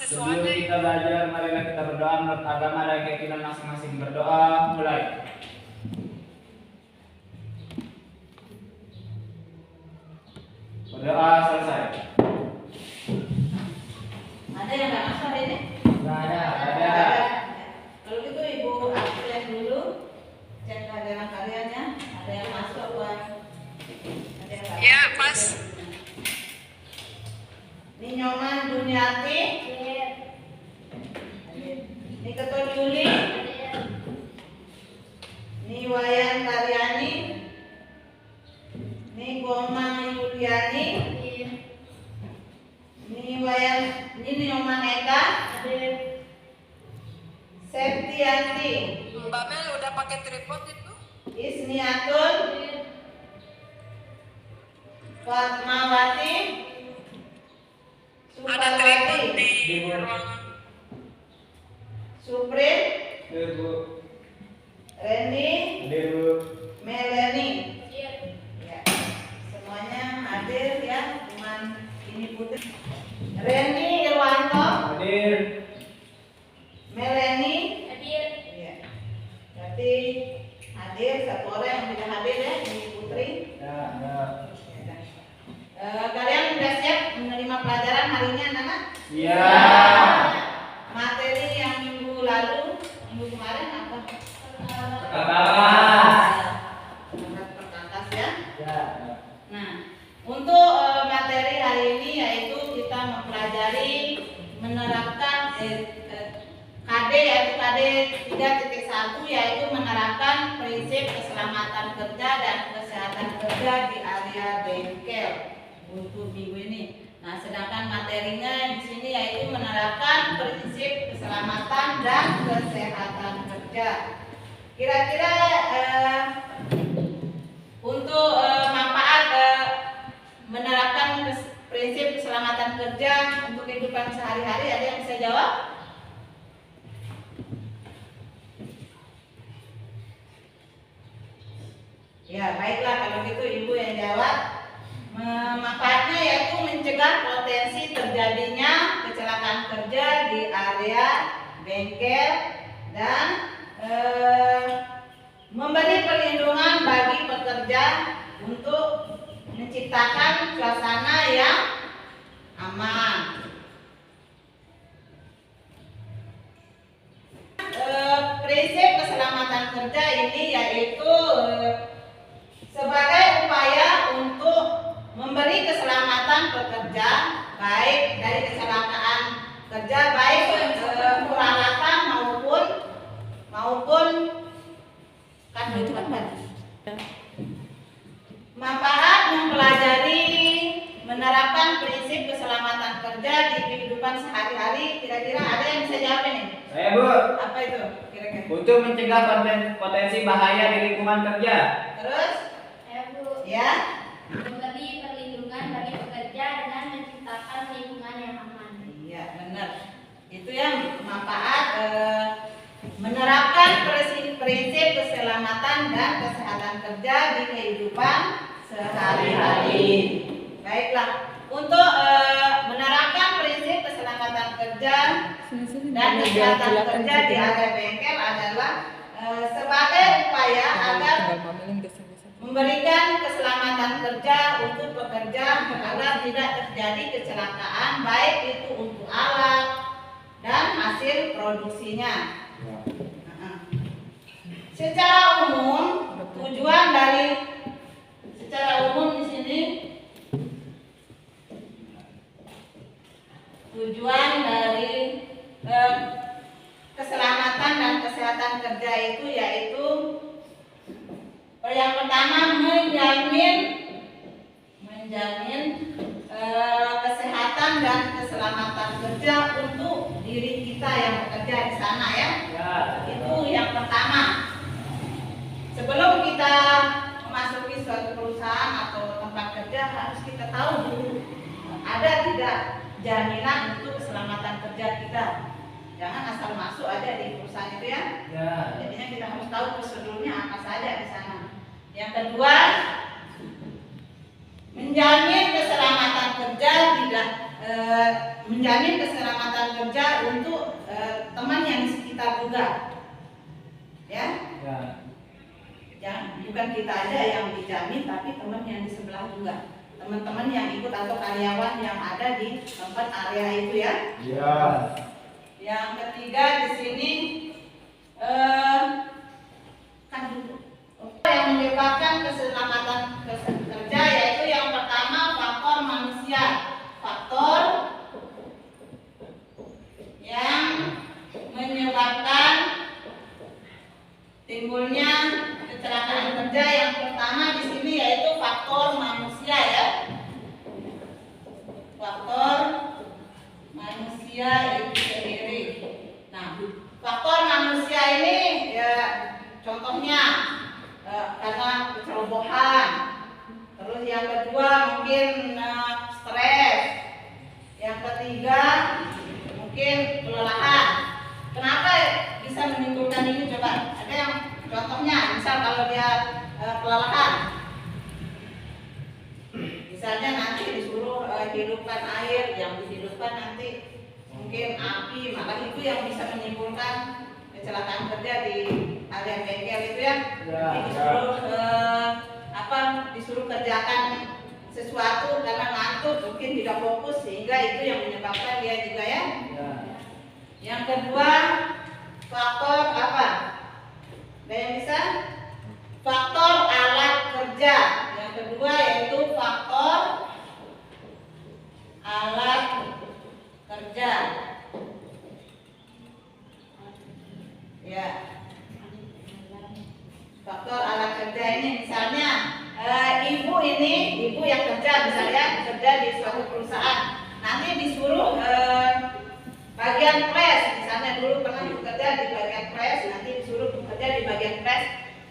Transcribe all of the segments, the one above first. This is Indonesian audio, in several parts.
Sebelum kita belajar, marilah kita berdoa menurut agama dan keyakinan masing-masing. Berdoa, mulai. Berdoa selesai. Ada yang nggak masuk hari ini? Nggak ada. Kalau gitu Ibu aku lihat dulu, cek keadaan karyanya. Ada yang masuk apa? Ada yang nggak Ya, masuk? pas. Ini Nyoman Duniati. Ini Ketua Juli. Ini Wayan Karyani. Ini Komang Yuliani. Ini Nyoman Eka. Septianti. Mbak Mel udah pakai tripod itu? Isniatul. Fatmawati. Ada tripod Supawati. di ruangan. Suprit. Ibu. Randy. Ibu. Melani. Ya. Semuanya hadir ya, cuman ini putih. Randy Irwanto. Hadir. Melani. Iya. Berarti hadir satu orang yang tidak hadir ya, ini Putri. Ya. Kalian sudah siap menerima pelajaran hari ini anak-anak? Iya. Materi yang minggu lalu, minggu kemarin apa? Perkantas ya. Ya. Nah, untuk materi hari ini yaitu kita mempelajari menerapkan KD yaitu KD 3.1 yaitu menerapkan prinsip keselamatan kerja dan kesehatan kerja di area bengkel untuk minggu ini. Nah, sedangkan materinya di sini yaitu menerapkan prinsip keselamatan dan kesehatan kerja. Kira-kira untuk manfaat menerapkan prinsip keselamatan kerja untuk kehidupan sehari-hari, ada yang bisa jawab? Ya, baiklah kalau gitu Ibu yang jawab. Manfaatnya yaitu mencegah potensi terjadinya kecelakaan kerja di area bengkel dan memberi perlindungan bagi pekerja untuk menciptakan suasana yang aman. Prinsip keselamatan kerja ini yaitu sebagai upaya untuk memberi keselamatan pekerja baik dari kecelakaan kerja baik peralatan maupun kan itu kan manfaat mempelajari menerapkan prinsip keselamatan kerja di kehidupan sehari-hari. Kira-kira ada yang bisa jawab ini? Saya, Bu. Apa itu kira-kira? Untuk mencegah potensi bahaya di lingkungan kerja. Terus? Ya. Memberi perlindungan bagi pekerja dengan menciptakan lingkungan yang aman. Iya, benar. Itu yang manfaat menerapkan prinsip keselamatan dan kesehatan kerja di kehidupan sehari-hari. Baiklah, untuk menerapkan prinsip keselamatan kerja dan kesehatan kerja di area bengkel adalah sebagai upaya agar memberikan keselamatan kerja untuk pekerja agar tidak terjadi kecelakaan baik itu untuk alat dan hasil produksinya. Secara umum di sini tujuan dari keselamatan dan kesehatan kerja itu yaitu yang pertama menjamin kesehatan dan keselamatan kerja untuk diri kita yang bekerja di sana ya. Itu yang pertama. Sebelum kita memasuki suatu perusahaan atau tempat kerja harus kita tahu dulu ada tidak jaminan untuk keselamatan kerja kita. Jangan asal masuk aja di perusahaan itu ya. Jadinya kita harus tahu prosedurnya apa saja di sana. Yang kedua, menjamin keselamatan kerja tidak menjamin keselamatan kerja untuk teman yang di sekitar juga, ya. Ya, bukan kita aja yang dijamin, tapi teman yang di sebelah juga, teman-teman yang ikut atau karyawan yang ada di tempat area itu ya. Ya. Yang ketiga di sini yang menyebabkan keselamatan kerja yaitu yang pertama faktor manusia, faktor yang menyebabkan timbulnya kecelakaan kerja. Yang pertama di sini yaitu faktor manusia ya, faktor manusia itu sendiri. Nah, faktor manusia ini ya contohnya karena kecerobohan. Terus yang kedua mungkin stres. Yang ketiga mungkin kelelahan. Kenapa bisa menimbulkan ini coba? Ada yang contohnya, misal kalau dia kelelahan, misalnya nanti disuruh hidupkan air, yang dihidupkan nanti mungkin api, maka itu yang bisa menimbulkan kecelakaan kerja di area bengkel itu ya. Disuruh kerjakan sesuatu karena ngantuk, mungkin tidak fokus, sehingga itu yang menyebabkan dia juga ya. Yang kedua faktor apa? Ada yang bisa? Faktor alat kerja. Yang kedua yaitu faktor alat kerja. Ya. Faktor alat kerja ini misalnya ibu yang kerja misalnya kerja di suatu perusahaan, nanti disuruh bagian press, misalnya dulu pernah bekerja di bagian press, nanti disuruh bekerja di bagian press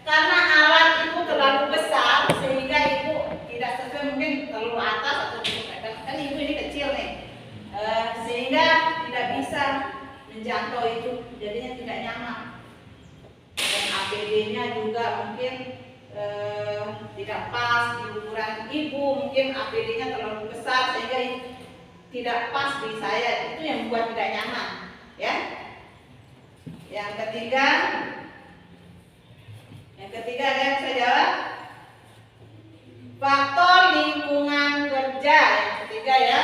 karena alat itu terlalu besar sehingga ibu tidak sesuai, mungkin terlalu atas atau kan ibu ini kecil nih, sehingga tidak bisa menjangkau itu, jadinya tidak nyaman. Dan APD-nya juga mungkin tidak pas di ukuran ibu, mungkin APD-nya terlalu besar sehingga tidak pas di saya, itu yang membuat tidak nyaman ya. Yang ketiga ada yang bisa jawab? Faktor lingkungan kerja. Yang ketiga ya,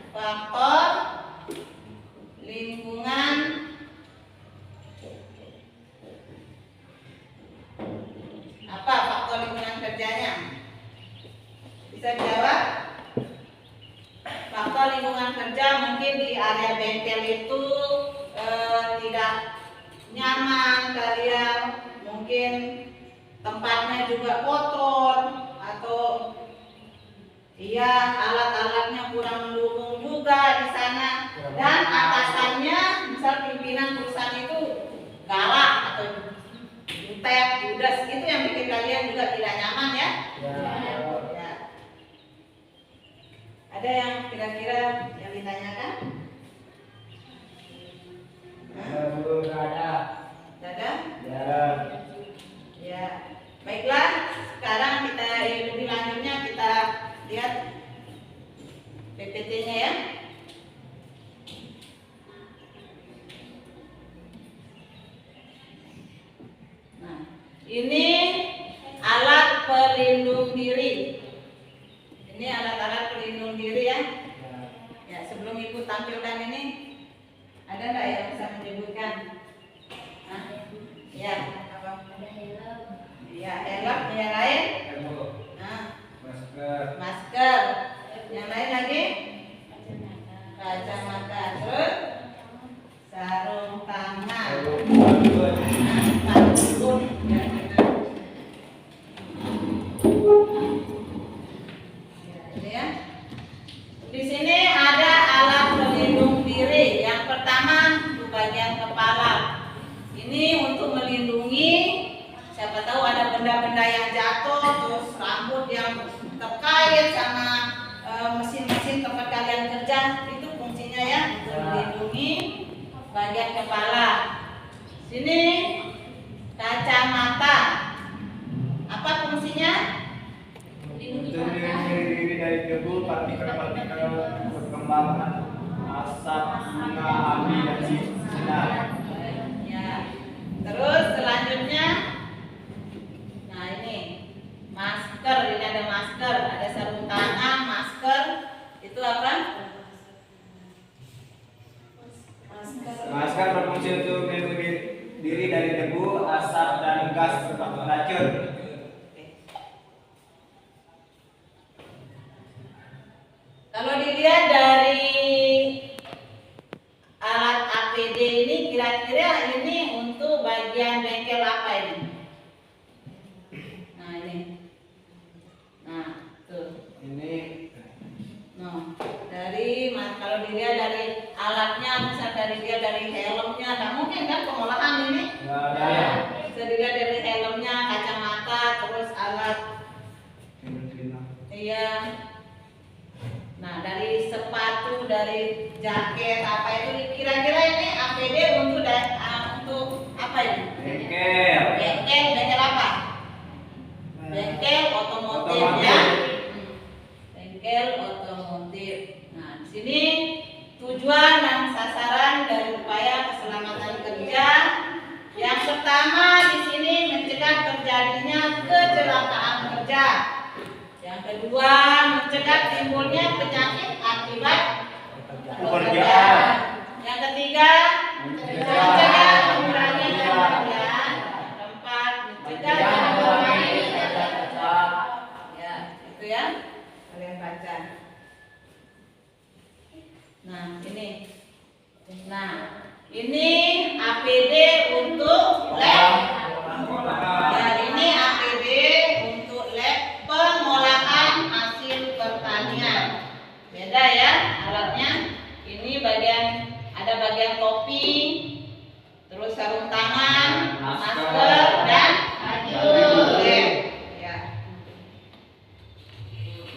faktor lingkungan apa faktor lingkungan kerjanya? Bisa dijawab? Faktor lingkungan kerja mungkin di area bengkel itu tidak nyaman kalian, mungkin tempatnya juga kotor atau iya alat-alatnya kurang mendukung juga di sana, dan atasannya misal pimpinan perusahaan itu galak atau jutek, judes, itu yang bikin kalian juga tidak nyaman ya. Ya. Ada yang kira-kira yang ditanyakan? Ada? Ya. Baiklah, sekarang kita lebih lanjutnya kita lihat PPT-nya ya. Nah, ini alat pelindung diri. Ini alat-alat pelindung diri ya. Ya, sebelum ibu tampilkan ini, ada nggak yang bisa menyebutkan? Nah, ya, apa? Ada helm. Ya, helm. Yang lain? Nah, masker. Yang lain lagi? Kacamata. Terus sarung tangan. Sabun. Ya. Di sini ada alat pelindung diri. Yang pertama di bagian kepala. Ini untuk melindungi, siapa tahu ada benda-benda yang jatuh, terus rambut yang terkait sama mesin-mesin tempat kalian kerja, itu fungsinya ya, untuk melindungi bagian kepala. Sini kacamata. Apa fungsinya? Melindungi mata. Dari debu, partikel-partikel kembang asap, bunga, api, dan sinar. Ya. Terus selanjutnya, nah ini masker. Ini ada masker, ada sarung tangan, masker. Itu apa? Masker berfungsi untuk melindungi diri dari debu, asap, dan gas beracun. Kalau dilihat dari alat APD ini, kira-kira ini untuk bagian bengkel apa ini? Nah ini, nah tuh. Ini Nah, kalau dilihat dari alatnya, misal dari helmnya, nggak mungkin kan pengolahan ini? ya. Bisa dilihat dari helmnya, kacamata, terus alat, iya. Nah, dari sepatu, dari jaket, apa itu? Kira-kira ini APD untuk apa ini? Bengkel apa? Bengkel otomotif ya. Bengkel otomotif. Nah, di sini tujuan dan sasaran dari upaya keselamatan kerja. Yang pertama di sini mencegah terjadinya kecelakaan kerja. Yang kedua, mencegah timbulnya penyakit akibat pekerjaan. Yang ketiga, mencegah mengurangi kerugian. Keempat, mencegah mengurangi ya, itu ya. Kalian baca. Nah, ini APD untuk lab. Ya, ini APD untuk lab pengolahan hasil pertanian. Beda ya alatnya. Ini ada bagian topi, terus sarung tangan, masker, dan baju lab. Ya.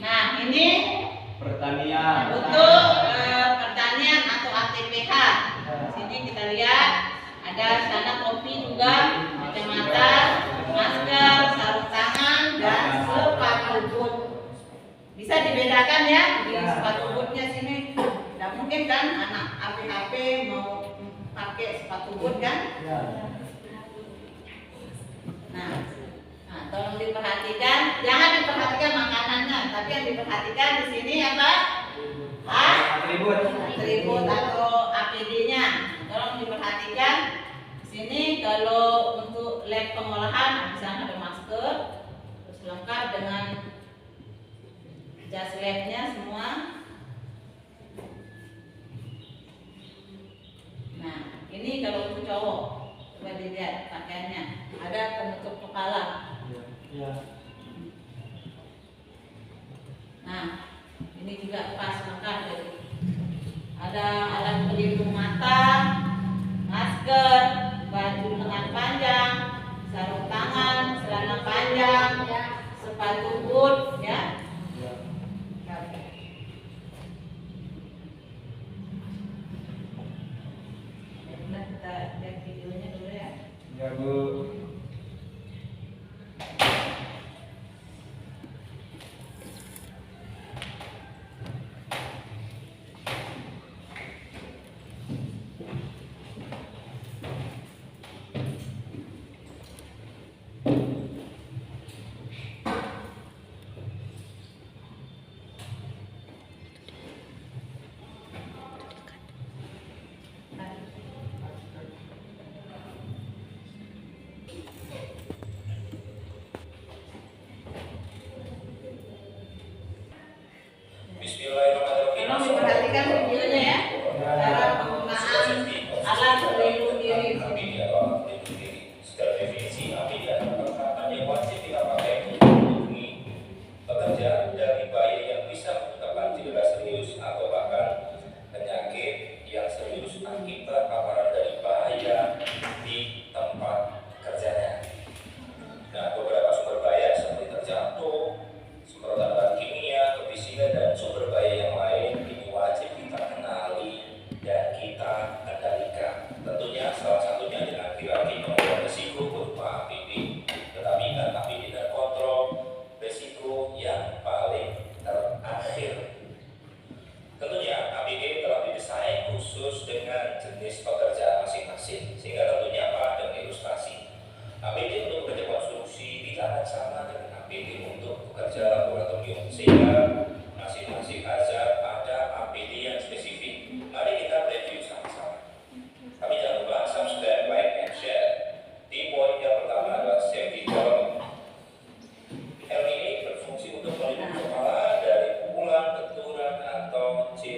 Nah, ini pertanian. untuk pertanian atau ATPH. Di sini kita lihat ada sana topi juga, kacamata, masker, sarung tangan, dan sepatu boot. Bisa dibedakan ya di sepatu bootnya sini. Tidak mungkin kan anak AP mau pakai sepatu boot kan? Nah, tolong diperhatikan. Jangan diperhatikan makanannya, tapi yang diperhatikan di sini apa? Atribut atau APD-nya. Tolong diperhatikan. Di sini kalau untuk lab pengolahan bisa ada masker, terus lengkap dengan jas labnya semua. Nah, ini kalau untuk cowok, coba dilihat pakaiannya. Ada penutup kepala. Nah, ini juga pas lengkap jadi. Ada alat pelindung mata, masker, baju lengan panjang, sarung tangan, celana panjang, sepatu boot, ya. Nah, kita lihat videonya dulu ya. Ya, Bu.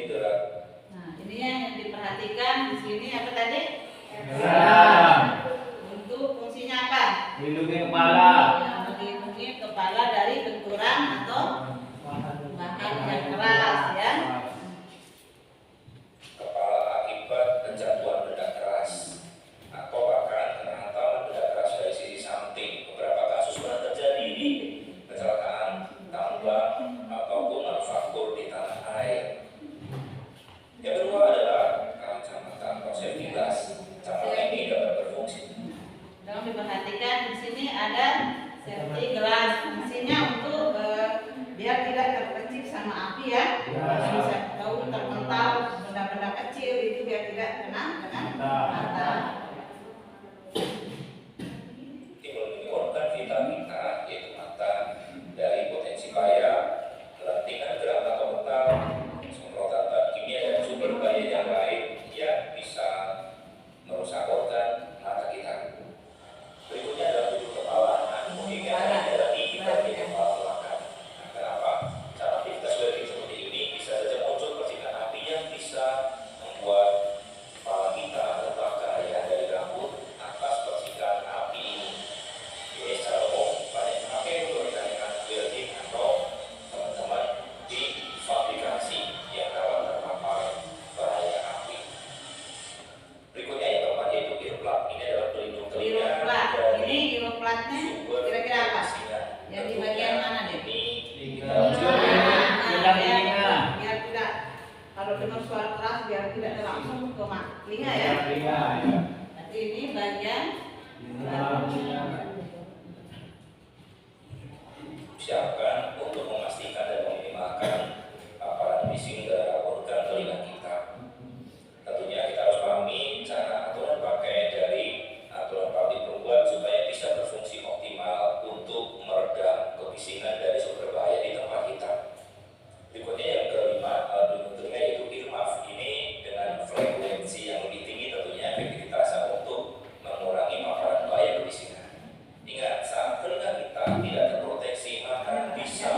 gerak. Nah, ini yang diperhatikan di sini apa tadi? Geram. Untuk fungsinya apa? Melindungi kepala. Melindungi kepala dari benturan atau bahan yang keras ya. Kepala akibat penjatuhan benda keras atau bahkan kena hantaman benda keras dari sisi samping. Beberapa kasus pernah terjadi di kecelakaan tambang ataupun manufaktur di tanah air. Yang kedua adalah kacamata atau safety glass. Kacamata ini dapat berfungsi. Dalam diperhatikan di sini ada safety glass, fungsinya untuk biar tidak terkecil sama api ya. Bisa tahu terpental benda-benda kecil itu biar tidak kena dengan mata. Melindungi organ vital kita yaitu mata dari potensi bahaya, lentingan gerak atau mental, semprotan zat kimia dan sumber bahaya yang lain yang bisa merusak organ mata kita. Berikutnya adalah tubuh kepala. Nah, kemudian ada di bagian kepala belakang. Nah, kenapa? Saat aktivitas welding seperti ini bisa saja muncul percikan api yang bisa membuat kepala kita terbakar ya dari rambut atas percikan api ini. Jadi secara umum banyak yang pakai untuk rekan-rekan welding atau teman-teman di fabrikasi yang rawan terpapar bahaya api. Berikutnya yang keempat yaitu earplug. Ini adalah pelindung telinga Earplug. Ini earplugnya sumber kira-kira apa? kesingan. Yang di bagian mana deh? Ini Bilang telinga. Biar tidak kalau dengar suara keras biar tidak langsung ke telinga ya. Telinga. Berarti ini bagian siapkan untuk memastikan dan meminimalkan paparan bising dari organ telinga kita. Tentunya kita harus pahami cara aturan pakai dari aturan pabrik pembuat supaya bisa berfungsi optimal untuk meredam kebisingan dari sumber bahaya di tempat kita. Berikutnya yang kelima, pelindung telinga yaitu earmuff. Ini dengan frekuensi yang lebih tinggi tentunya efektivitasnya untuk mengurangi paparan bahaya kebisingan. Ingat, saat telinga kita tidak terproteksi maka bisa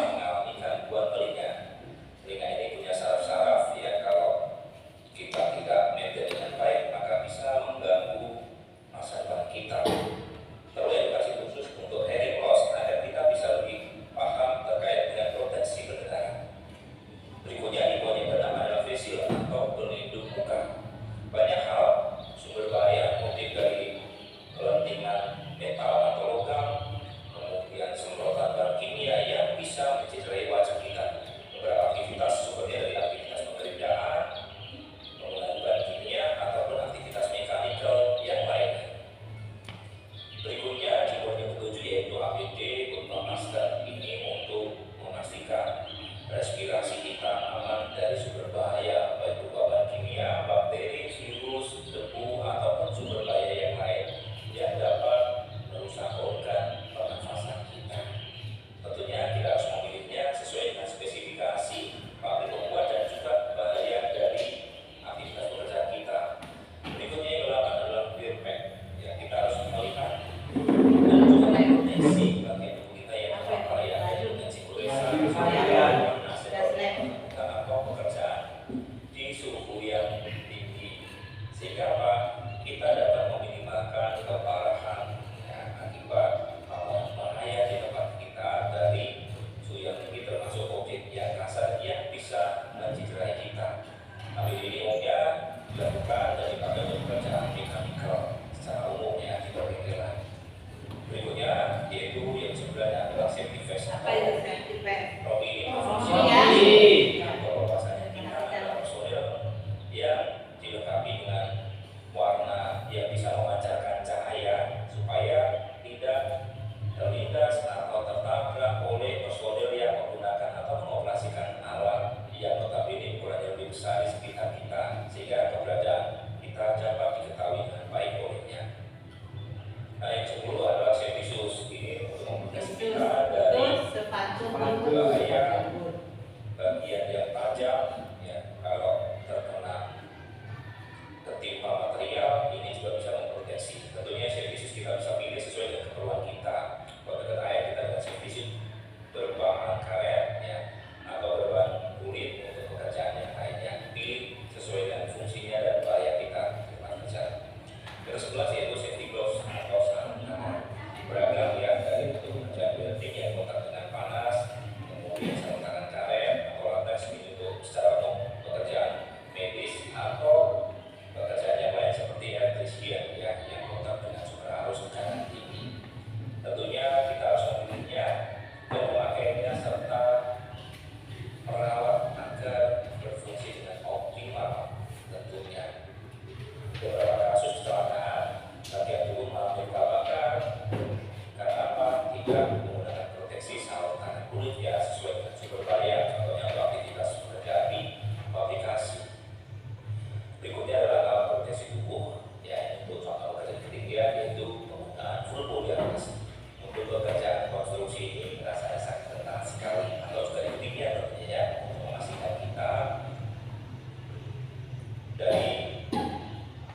dari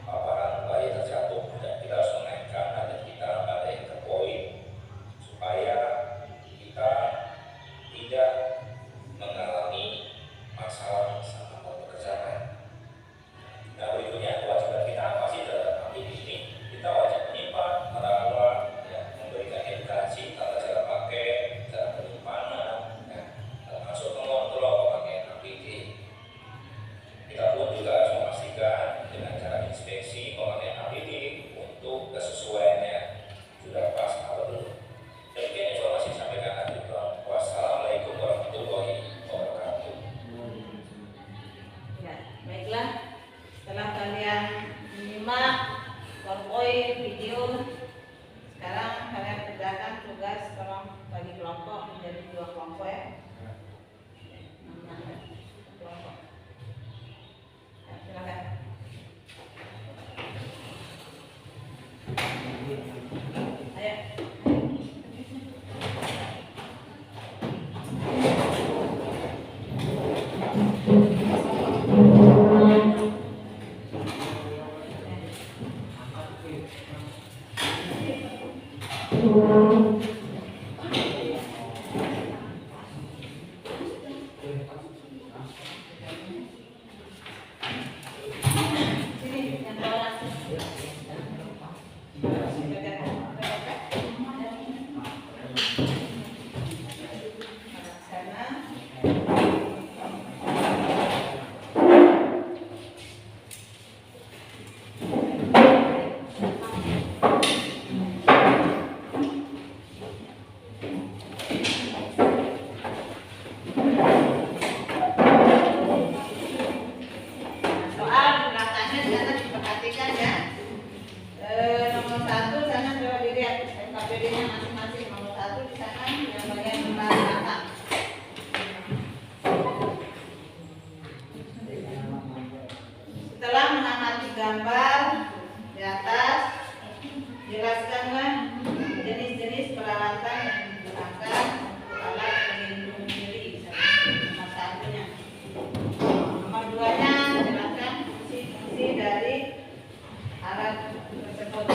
paparan bahaya terjatuh, dan kita harus menaikkan target kita pada yang terpoin supaya kita tidak mengalami masalah sama pekerjaan. Nah, berikutnya kewajiban kita apa sih terhadap APD ini? Kita wajib menyimpan, merawat, ya, memberikan edukasi tata cara pakai, cara penyimpanan, ya, termasuk mengontrol pemakaian APD. Kita pun juga harus memastikan dengan cara inspeksi pemakaian APD untuk kesesuaiannya sudah pas atau belum. Demikian informasi disampaikan Habib. Wassalamualaikum warahmatullahi wabarakatuh. Ya, baiklah. Setelah kalian menyimak PowerPoint video, sekarang kalian kerjakan tugas, tolong bagi kelompok menjadi 2 kelompok ya. Kelompok. Ya, silakan. Ayo. Sini, yang bawah. Sana. Soal di belakangnya di sana diperhatikan ya. Nomor 1 sana coba dilihat KPD-nya masing-masing. Nomor 1 di sana yang bagian belakang. Setelah mengamati gambar di atas, jelaskanlah jenis-jenis peralatan yang digunakan untuk alat pelindung diri. Nomor 1-nya. Nomor 2-nya jelaskan fungsi-fungsi dari alat tersebut.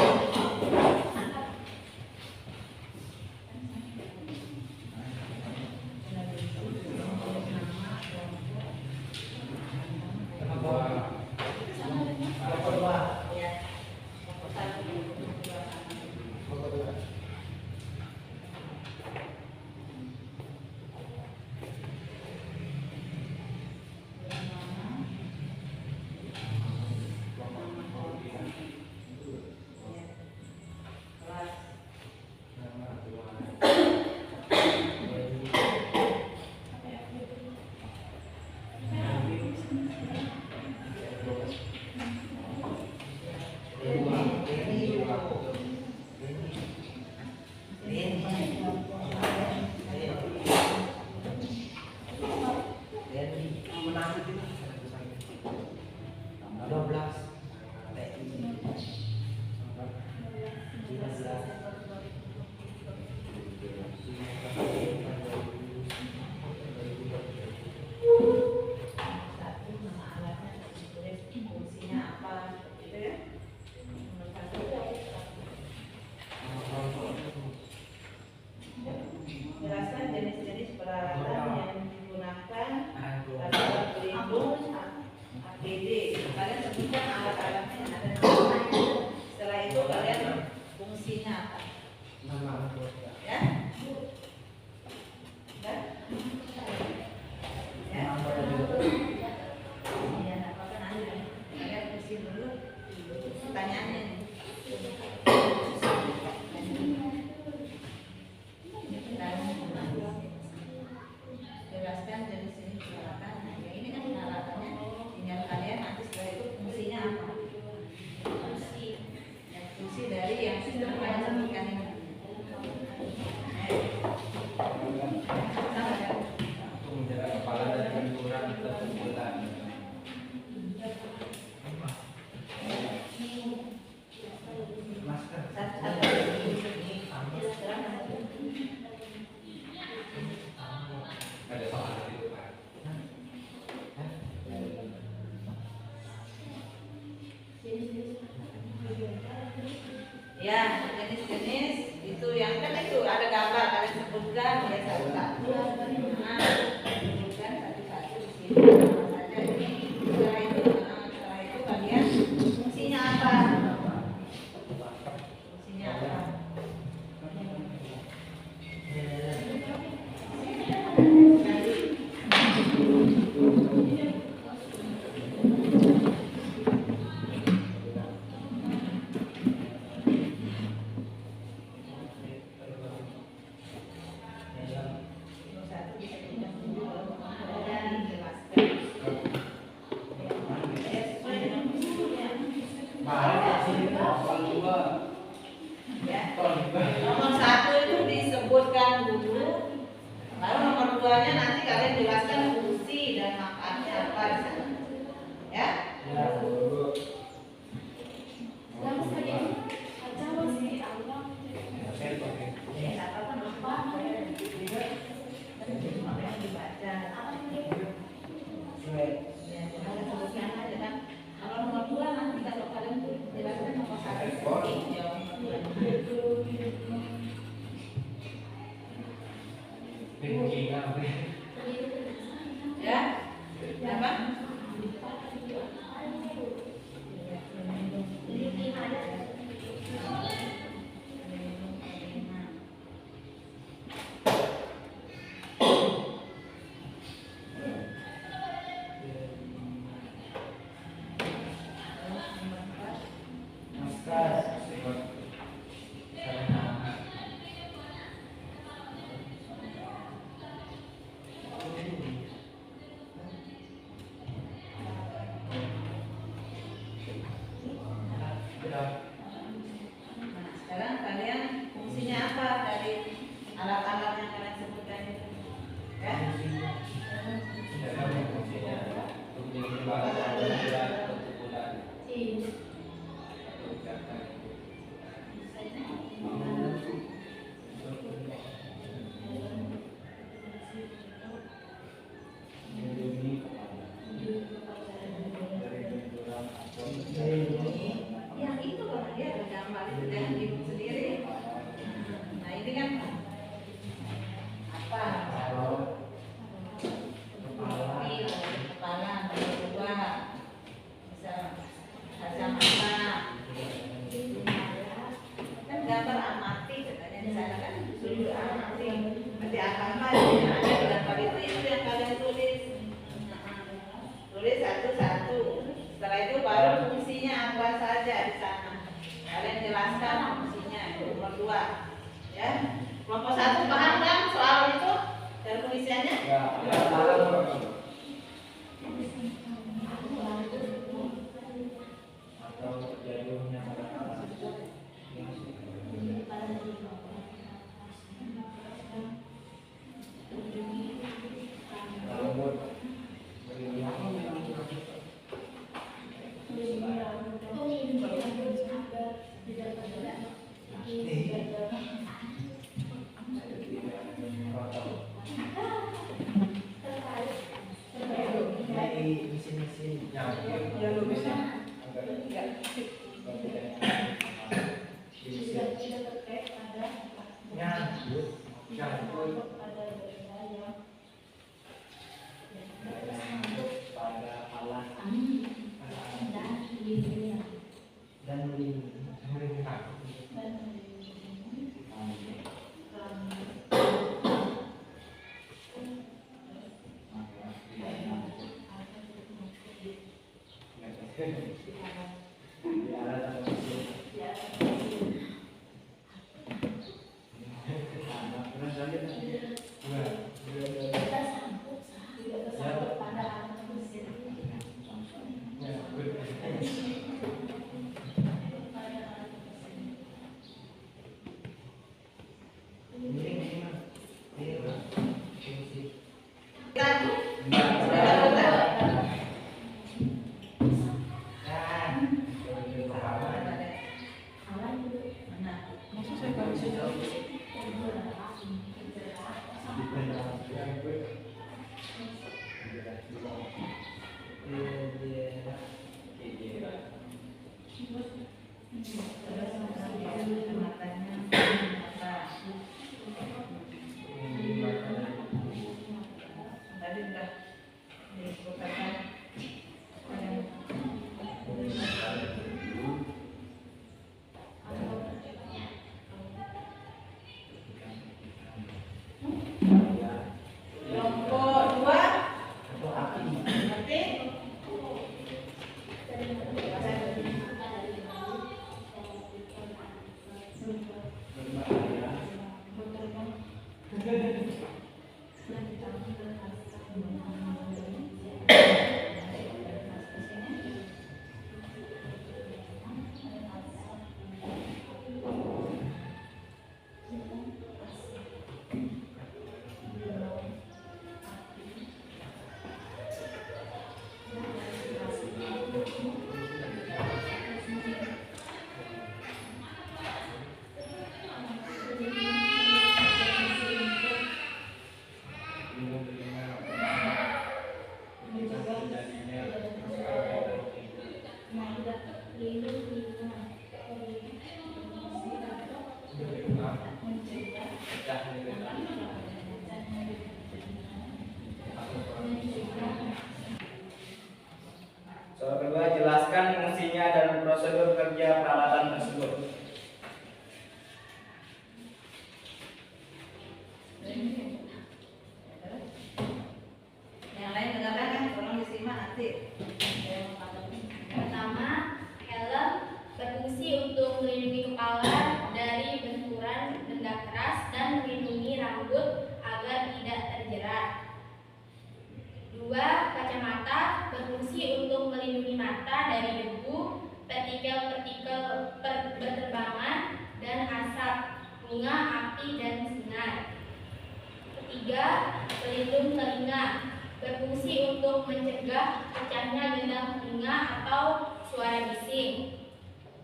Ya. Nomor 1, nomor 2 sama. Ya, jenis-jenis itu yang kan itu ada gambar kalian sebutkan ya satu-satu. Nah, sebutkan satu-satu di sini apa saja ini. Setelah itu kalian fungsinya apa? Fungsinya apa? Ya. Nomor satu itu disebutkan dulu, lalu nomor duanya nanti kalian jelaskan fungsi dan manfaatnya apa di sana. Ya. Kalau nomor dua nanti kalau kalian jelaskan nomor satu seperti jawab nomor dua. Ya, apa? Nah, sekarang kalian fungsinya apa dari alat-alat yang kalian sebutkan itu? Ya? Yang itu loh, dia ada gambar itu jangan bingung sendiri. Nah ini kan apa? Kepala, dua, bisa kacamata. Kan gambar amati katanya di sana kan sudut amati. Berarti apa yang ada di gambar itu yang kalian tulis. Tulis satu-satu. Setelah itu baru fungsinya apa saja di sana. Kalian jelaskan fungsinya itu nomor dua. Ya. Kelompok satu paham kan soal itu dan tulisannya? Soal kedua, jelaskan fungsinya dan prosedur kerja peralatan tersebut. Yang lain dengarkan kan, tolong disimak nanti. Pertama, helm berfungsi untuk melindungi kepala dari benturan benda keras dan melindungi rambut agar tidak terjerat. Dua, kacamata berfungsi untuk melindungi mata dari debu, partikel-partikel berterbangan, dan asap, bunga, api, dan sinar. Ketiga, pelindung telinga berfungsi untuk mencegah pecahnya gendang telinga atau suara bising.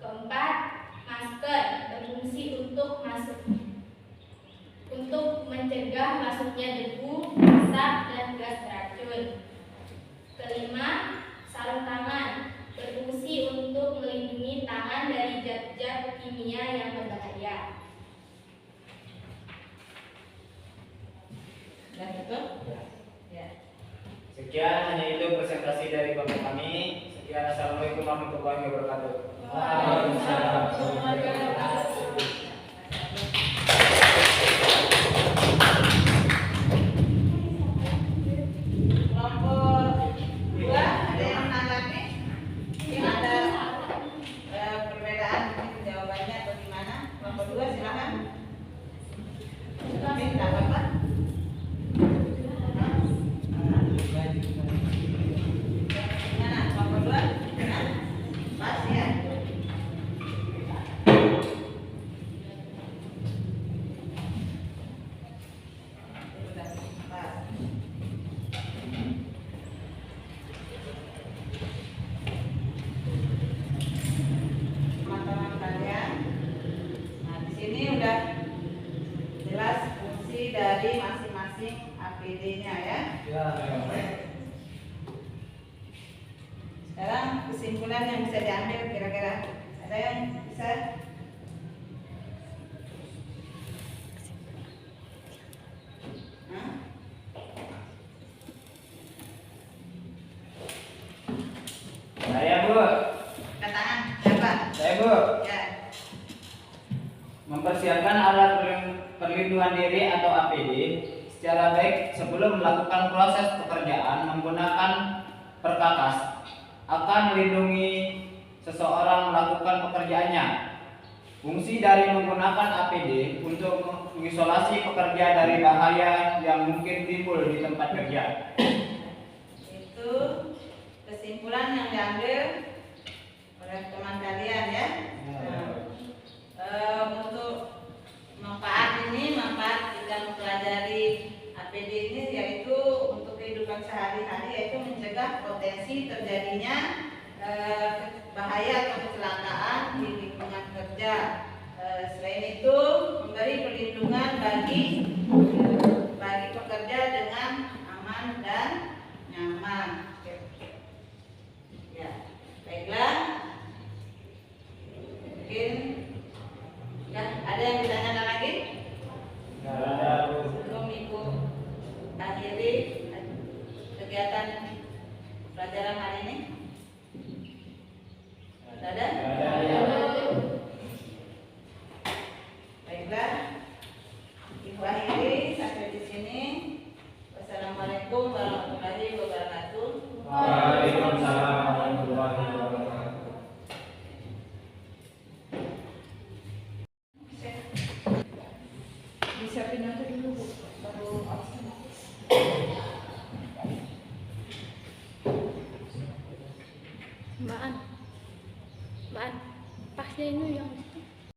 Keempat, masker berfungsi untuk mencegah masuknya debu, asap, dan gas beracun. Kelima, sarung tangan berfungsi untuk melindungi tangan dari zat-zat kimia yang berbahaya. Dan betul? Ya. Sekian, hanya itu presentasi dari Bapak kami. Sekian, assalamualaikum warahmatullahi wabarakatuh. Kelompok 2 ada yang menanggapi? Yang ada perbedaan mungkin jawabannya atau gimana? Kelompok 2 silakan. Minta Bapak. Gimana? Kelompok 2? Pas ya? Pas. Teman-teman kalian, nah di sini udah jelas fungsi dari masing-masing APD-nya ya. Sekarang kesimpulan yang bisa diambil kira-kira ada yang bisa? Hah? Saya, Bu. Angkat tangan, siapa? Saya, Bu. Ya. Mempersiapkan alat perlindungan diri atau APD secara baik sebelum melakukan proses pekerjaan menggunakan perkakas akan melindungi seseorang melakukan pekerjaannya. Fungsi dari menggunakan APD untuk mengisolasi pekerja dari bahaya yang mungkin timbul di tempat kerja. Itu kesimpulan yang diambil oleh teman kalian ya. Untuk manfaat kita mempelajari APD ini yaitu untuk kehidupan sehari-hari, yaitu mencegah potensi terjadinya bahaya atau kecelakaan di lingkungan kerja. Selain itu memberi perlindungan bagi pekerja dengan aman dan nyaman. Ya, baiklah. Mungkin ya, ada yang ditanyakan lagi? Sebelum Ibu akhiri kegiatan pelajaran hari ini. Ada? Baiklah. Ibu akhiri sampai di sini. Wassalamualaikum warahmatullahi wabarakatuh. Waalaikumsalam warahmatullahi wabarakatuh. Bisa pindah ke